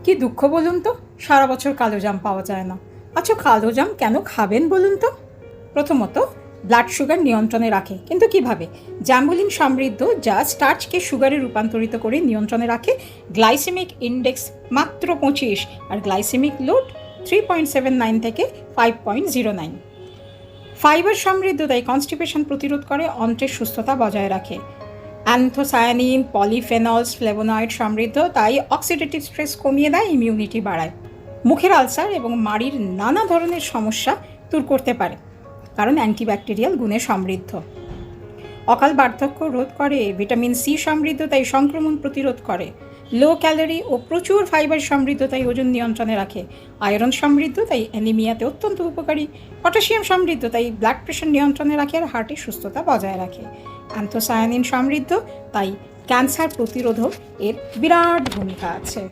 কি দুঃখ বলুন তো, সারা বছর কালো জাম পাওয়া যায় না। আচ্ছা, কালো জাম কেন খাবেন বলুন তো? প্রথমত, ব্লাড সুগার নিয়ন্ত্রণে রাখে। কিন্তু কিভাবে? জ্যাম্বুলিন সমৃদ্ধ, যা স্টার্চকে সুগারে রূপান্তরিত করে নিয়ন্ত্রণে রাখে। গ্লাইসেমিক ইন্ডেক্স মাত্র 25 আর গ্লাইসেমিক লোড 3.79 থেকে 5.09। ফাইবার সমৃদ্ধ, তাই কনস্টিপেশন প্রতিরোধ করে, অন্ত্রের সুস্থতা বজায় রাখে। অ্যান্থোসায়ানিন, পলিফেনলস, ফ্লেভোনয়েড সমৃদ্ধ, তাই অক্সিডেটিভ স্ট্রেস কমিয়ে দেয়, ইমিউনিটি বাড়ায়। মুখের আলসার এবং মাড়ির নানা ধরনের সমস্যা দূর করতে পারে, কারণ অ্যান্টিব্যাকটেরিয়াল গুণে সমৃদ্ধ। অকাল বার্ধক্য রোধ করে। ভিটামিন সি সমৃদ্ধ, তাই সংক্রমণ প্রতিরোধ করে। লো ক্যালোরি ও প্রচুর ফাইবার সমৃদ্ধ, তাই ওজন নিয়ন্ত্রণে রাখে। আয়রন সমৃদ্ধ, তাই অ্যানিমিয়াতে অত্যন্ত উপকারী। পটাশিয়াম সমৃদ্ধ, তাই ব্লাড প্রেশার নিয়ন্ত্রণে রাখে আর হার্টের সুস্থতা বজায় রাখে। অ্যান্থোসায়ানিন সমৃদ্ধ, তাই ক্যান্সার প্রতিরোধক এর বিরাট ভূমিকা আছে।